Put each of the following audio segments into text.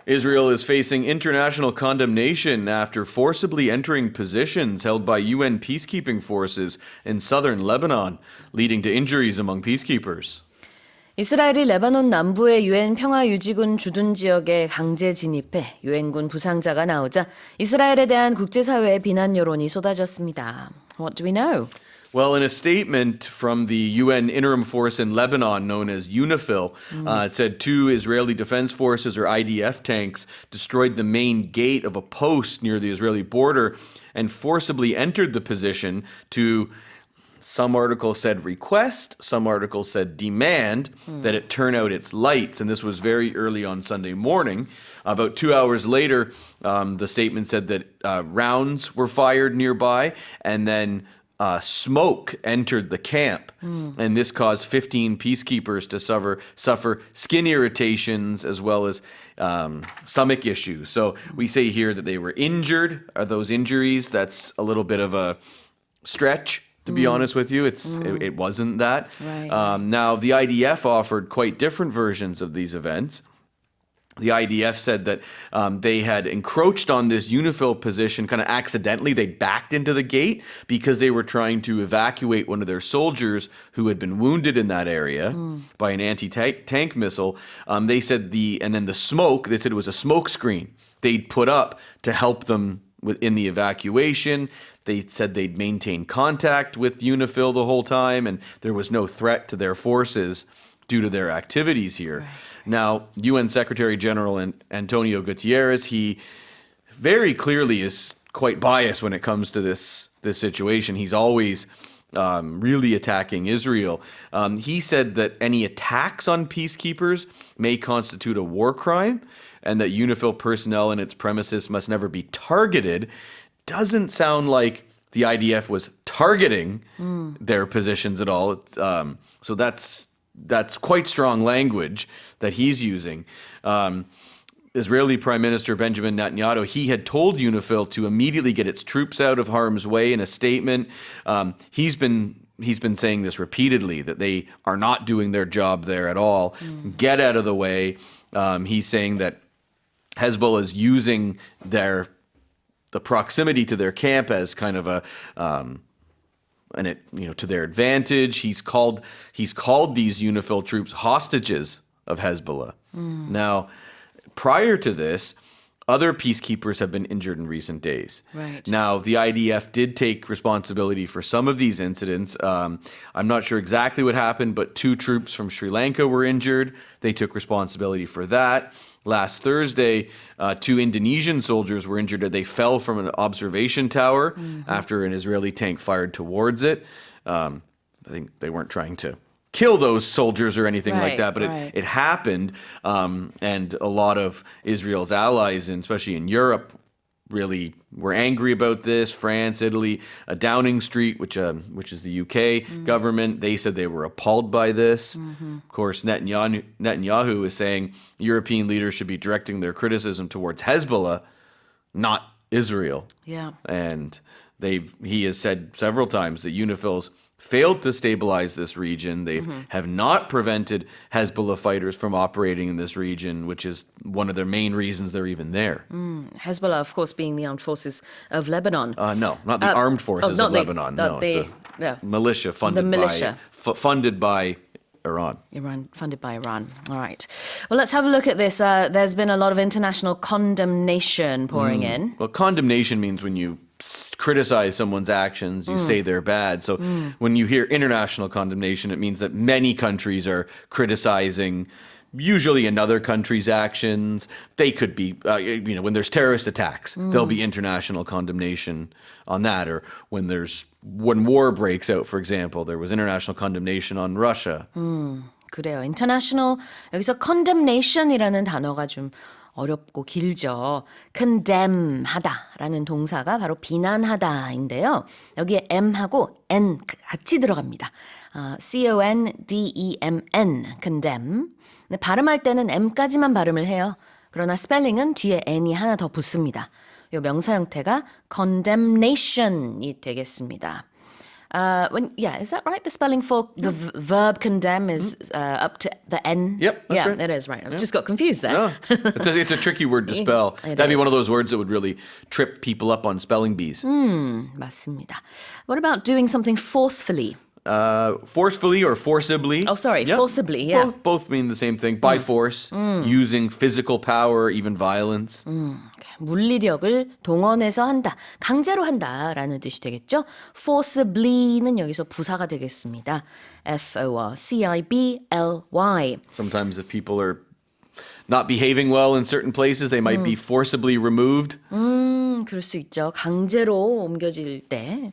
Israel is facing international condemnation after forcibly entering positions held by UN peacekeeping forces in southern Lebanon, leading to injuries among peacekeepers. 이스라엘이 레바논 남부의 유엔 평화유지군 주둔 지역에 강제 진입해 유엔군 부상자가 나오자 이스라엘에 대한 국제사회의 비난 여론이 쏟아졌습니다. What do we know? Well, in a statement from the UN interim force in Lebanon known as UNIFIL, it said 2 Israeli Defense Forces or IDF tanks destroyed the main gate of a post near the Israeli border and forcibly entered the position to, some articles said request, some articles said demand that it turn out its lights. And this was very early on Sunday morning. About 2 hours later, the statement said that rounds were fired nearby and then smoke entered the camp, and this caused 15 peacekeepers to suffer skin irritations as well as stomach issues. So we say here that they were injured. Are those injuries? That's a little bit of a stretch, to be honest with you. It wasn't that. Right. Now, the IDF offered quite different versions of these events. The IDF said that they had encroached on this UNIFIL position kind of accidentally. They backed into the gate because they were trying to evacuate one of their soldiers who had been wounded in that area by an anti-tank missile. They said and then the smoke, they said it was a smoke screen they'd put up to help them in the evacuation. They said they'd maintain contact with UNIFIL the whole time, and there was no threat to their forces due to their activities here. Right. Now, UN Secretary General Antonio Guterres, he very clearly is quite biased when it comes to this situation. He's always really attacking Israel. He said that any attacks on peacekeepers may constitute a war crime and that UNIFIL personnel and its premises must never be targeted. Doesn't sound like the IDF was targeting their positions at all. So that's quite strong language that he's using. Israeli Prime Minister Benjamin Netanyahu, he had told UNIFIL to immediately get its troops out of harm's way in a statement. He's been saying this repeatedly, that they are not doing their job there at all. Get out of the way. He's saying that Hezbollah is using the proximity to their camp as kind of a to their advantage. He's called these UNIFIL troops hostages of Hezbollah. Now, prior to this, other peacekeepers have been injured in recent days. Right. Now, the IDF did take responsibility for some of these incidents. I'm not sure exactly what happened, but 2 troops from Sri Lanka were injured. They took responsibility for that. Last Thursday, 2 Indonesian soldiers were injured. They fell from an observation tower after an Israeli tank fired towards it. I think they weren't trying to kill those soldiers or anything like that, but it happened. And a lot of Israel's allies, and especially in Europe, really were angry about this. France, Italy, Downing Street, which is the UK government, they said they were appalled by this. Of course, Netanyahu is saying European leaders should be directing their criticism towards Hezbollah, not Israel. Yeah. And he has said several times that UNIFIL's failed to stabilize this region. They have not prevented Hezbollah fighters from operating in this region, which is one of their main reasons they're even there. Hezbollah, of course, being the armed forces of Lebanon. No, not the armed forces of Lebanon. It's a militia funded by Iran. Funded by Iran. All right. Well, let's have a look at this. There's been a lot of international condemnation pouring in. Well, condemnation means when you criticize someone's actions, you say they're bad. So when you hear international condemnation, it means that many countries are criticizing usually another country's actions. They could be, when there's terrorist attacks, there'll be international condemnation on that. Or when war breaks out, for example, there was international condemnation on Russia. 그래요. international, 여기서 condemnation이라는 단어가 좀 어렵고 길죠. condemn 하다라는 동사가 바로 비난하다인데요. 여기에 m하고 n 같이 들어갑니다. condemn, condemn. 근데 발음할 때는 m까지만 발음을 해요. 그러나 스펠링은 뒤에 n이 하나 더 붙습니다. 이 명사 형태가 condemnation이 되겠습니다. Is that right? The spelling for the verb condemn is up to the N? Yep, that's right. It is right. I've just got confused there. No, it's a tricky word to spell. That'd be one of those words that would really trip people up on spelling bees. 맞습니다. What about doing something forcefully? Forcefully or forcibly. Oh, sorry, Yep. forcibly, yeah. Both mean the same thing. By force, using physical power, even violence. 물리력을 동원해서 한다, 강제로 한다라는 뜻이 되겠죠. forcibly는 여기서 부사가 되겠습니다. forcibly. Sometimes if people are not behaving well in certain places, they might be forcibly removed. 그럴 수 있죠. 강제로 옮겨질 때.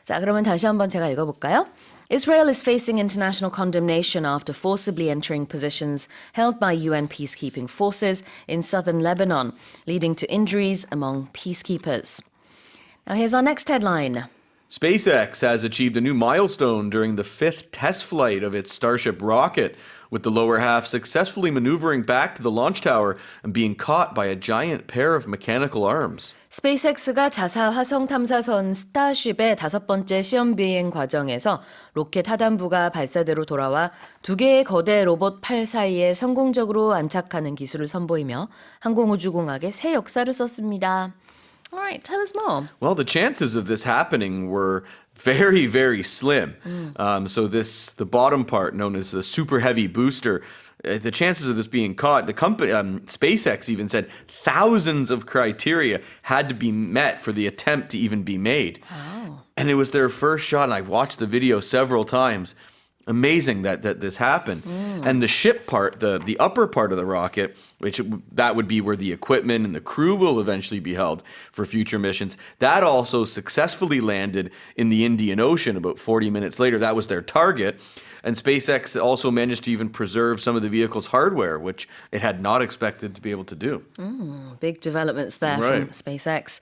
자, 그러면 다시 한번 제가 읽어볼까요? Israel is facing international condemnation after forcibly entering positions held by UN peacekeeping forces in southern Lebanon, leading to injuries among peacekeepers. Now here's our next headline. SpaceX has achieved a new milestone during the 5th test flight of its Starship rocket, with the lower half successfully maneuvering back to the launch tower and being caught by a giant pair of mechanical arms. 스페이스X가 자사 화성 탐사선 스타십의 5번째 시험비행 과정에서 로켓 하단부가 발사대로 돌아와 2개의 거대 로봇 팔 사이에 성공적으로 안착하는 기술을 선보이며 항공우주공학의 새 역사를 썼습니다. All right, tell us more. Well, the chances of this happening were very, very slim. So the bottom part, known as the super heavy booster, the chances of this being caught, the company, SpaceX even said thousands of criteria had to be met for the attempt to even be made. Oh. And it was their first shot, and I watched the video several times. Amazing that this happened. And the ship part, the upper part of the rocket, that would be where the equipment and the crew will eventually be held for future missions, that also successfully landed in the Indian Ocean about 40 minutes later. That was their target. And SpaceX also managed to even preserve some of the vehicle's hardware, which it had not expected to be able to do. Big developments there Right. from SpaceX.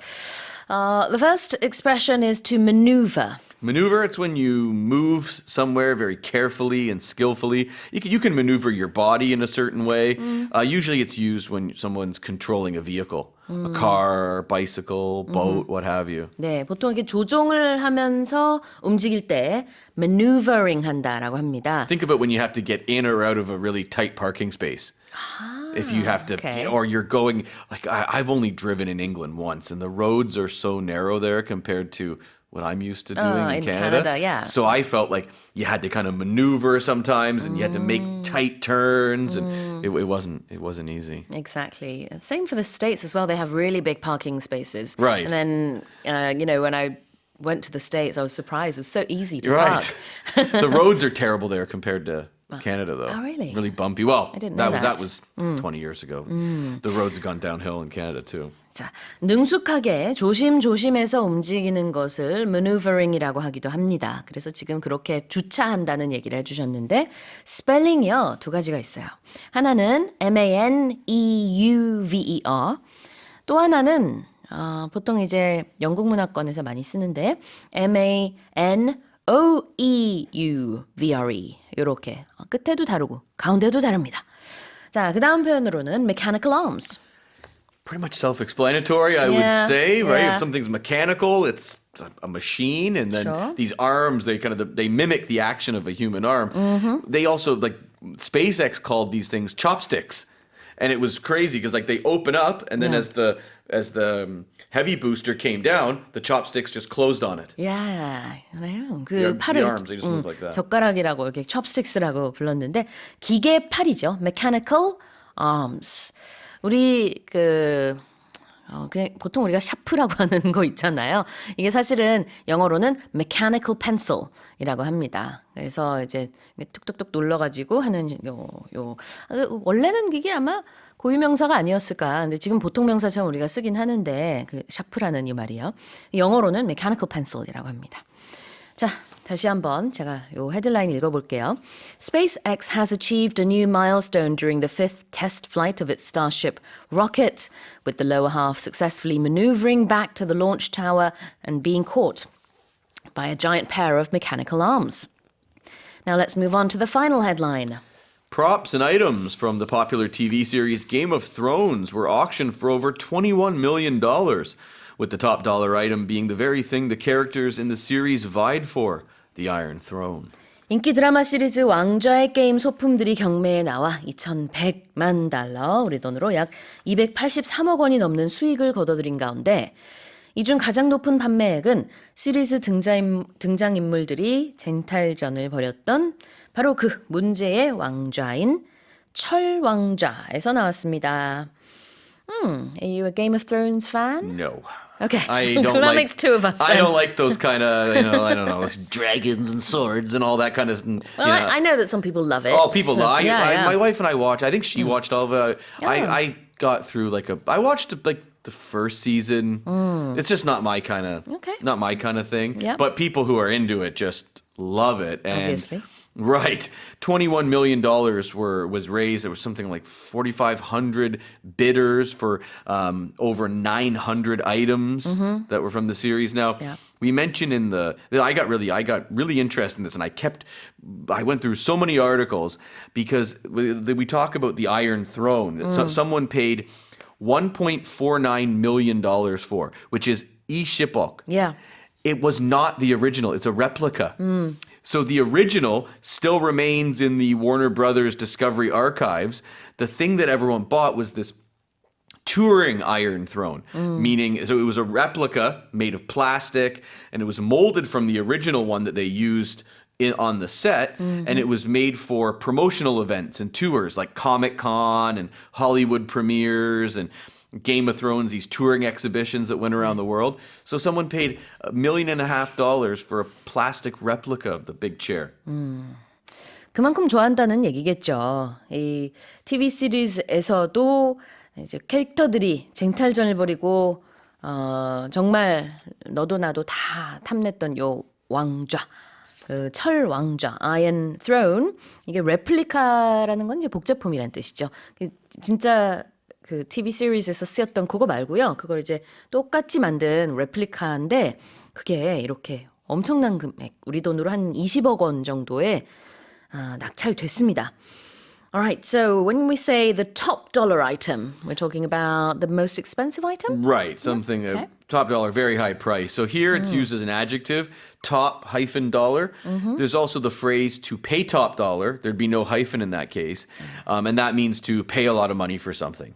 The first expression is to maneuver. Maneuver, it's when you move somewhere very carefully and skillfully. You can maneuver your body in a certain way. Usually it's used when someone's controlling a vehicle, a car, bicycle, boat, what have you. 네, 보통 이렇게 조종을 하면서 움직일 때 maneuvering 한다라고 합니다. Think about when you have to get in or out of a really tight parking space. If you have to, okay. or you're going, like I've only driven in England once, and the roads are so narrow there compared to what I'm used to doing in Canada, yeah. So I felt like you had to kind of maneuver sometimes, and you had to make tight turns, and it wasn't easy. Exactly. Same for the States as well. They have really big parking spaces. Right. And then, when I went to the States, I was surprised. It was so easy to Right. park. The roads are terrible there compared to Canada, though. Oh, really? Really bumpy. Well, I didn't know that was 20 years ago. The roads have gone downhill in Canada, too. 자, 능숙하게 조심조심해서 움직이는 것을 maneuvering이라고 하기도 합니다. 그래서 지금 그렇게 주차한다는 얘기를 해주셨는데 스펠링이요 2가지가 있어요. 하나는 manoeuvre, 또 하나는 보통 이제 영국 문화권에서 많이 쓰는데 manoeuvre 이렇게 끝에도 다르고 가운데도 다릅니다. 자, 그 다음 표현으로는 mechanical arms. Pretty much self-explanatory, I would say, right? yeah. If something's mechanical, it's a machine, and then Sure. these arms, they mimic the action of a human arm. They also, SpaceX called these things chopsticks, and it was crazy because they open up, and then as the heavy booster came down, the chopsticks just closed on it. 야, 그 The 팔을 arms, they just move like that. 젓가락이라고 이렇게 chopsticks라고 불렀는데 기계 팔이죠. mechanical arms. 우리 그냥 보통 우리가 샤프라고 하는 거 있잖아요. 이게 사실은 영어로는 mechanical pencil이라고 합니다. 그래서 이제 뚝뚝뚝 눌러가지고 하는 원래는 이게 아마 고유명사가 아니었을까. 근데 지금 보통명사처럼 우리가 쓰긴 하는데 그 샤프라는 이 말이요. 영어로는 mechanical pencil이라고 합니다. 자, 다시 한번 제가 요 헤드라인 읽어볼게요. SpaceX has achieved a new milestone during the 5th test flight of its Starship rocket, with the lower half successfully maneuvering back to the launch tower and being caught by a giant pair of mechanical arms. Now let's move on to the final headline. Props and items from the popular TV series Game of Thrones were auctioned for over $21 million. with the top dollar item being the very thing the characters in the series vied for, the Iron Throne. 인기 드라마 시리즈 왕좌의 게임 소품들이 경매에 나와 2,100만 달러, 우리 돈으로 약 283억 원이 넘는 수익을 거둬들인 가운데 이 중 가장 높은 판매액은 시리즈 등장인물들이 쟁탈전을 벌였던 바로 그 문제의 왕좌인 철왕좌에서 나왔습니다. Are you a Game of Thrones fan? No. Okay. I don't that like, makes two of us. I then. don't like those kind of, I don't know, dragons and swords and all that kind of. Well, I know that some people love it. Oh, people love it. Yeah. My wife and I watched. I think she watched all of it. I got through I watched the first season. It's just not my kind of. Okay. Not my kind of thing. Yep. But people who are into it just love it. And Obviously. Right. $21 million was raised. There was something like 4,500 bidders for over 900 items that were from the series. Now, we mentioned I got really interested in this, and I went through so many articles because we talk about the Iron Throne. So someone paid $1.49 million for, which is 10억. Yeah. It was not the original. It's a replica. So the original still remains in the Warner Brothers Discovery archives. The thing that everyone bought was this touring Iron Throne, meaning so it was a replica made of plastic, and it was molded from the original one that they used on the set, and it was made for promotional events and tours like Comic-Con and Hollywood premieres and Game of Thrones, these touring exhibitions that went around the world. So someone paid $1.5 million for a plastic replica of the big chair. 그만큼 좋아한다는 얘기겠죠. 이 TV 시리즈에서도 이제 캐릭터들이 쟁탈전을 벌이고 정말 너도 나도 다 탐냈던 요 왕좌, 그 철 왕좌, Iron Throne. 이게 레플리카라는 건 이제 복제품이란 뜻이죠. 진짜 그 TV 시리즈에서 쓰였던 그거 말고요. 그걸 이제 똑같이 만든 레플리카인데 그게 이렇게 엄청난 금액, 우리 돈으로 한 20억 원 정도에 낙찰됐습니다. Alright, so when we say the top dollar item, we're talking about the most expensive item? Right, something, Okay. top dollar, very high price. So here it's used as an adjective, top-dollar. There's also the phrase to pay top dollar. There'd be no hyphen in that case. And that means to pay a lot of money for something.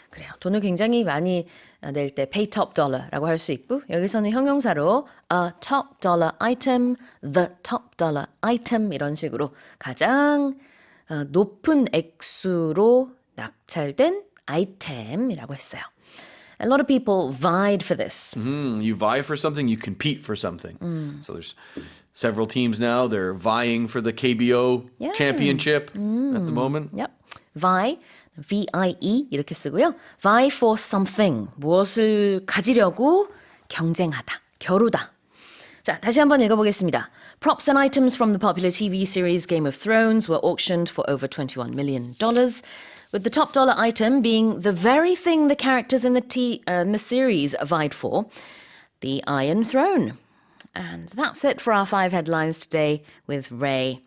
그래요. 돈을 굉장히 많이 낼 때 pay top dollar라고 할 수 있고 여기서는 형용사로 a top dollar item, the top dollar item 이런 식으로 가장 높은 액수로 낙찰된 아이템이라고 했어요. A lot of people vied for this. You vie for something, you compete for something. So there's several teams now. They're vying for the KBO championship at the moment. Yep. vie, V-I-E 이렇게 쓰고요. vie for something, 무엇을 가지려고 경쟁하다, 겨루다. 자, 다시 한번 읽어보겠습니다. Props and items from the popular TV series Game of Thrones were auctioned for over $21 million, with the top dollar item being the very thing the characters in the series vied for, the Iron Throne. And that's it for our 5 headlines today with Ray.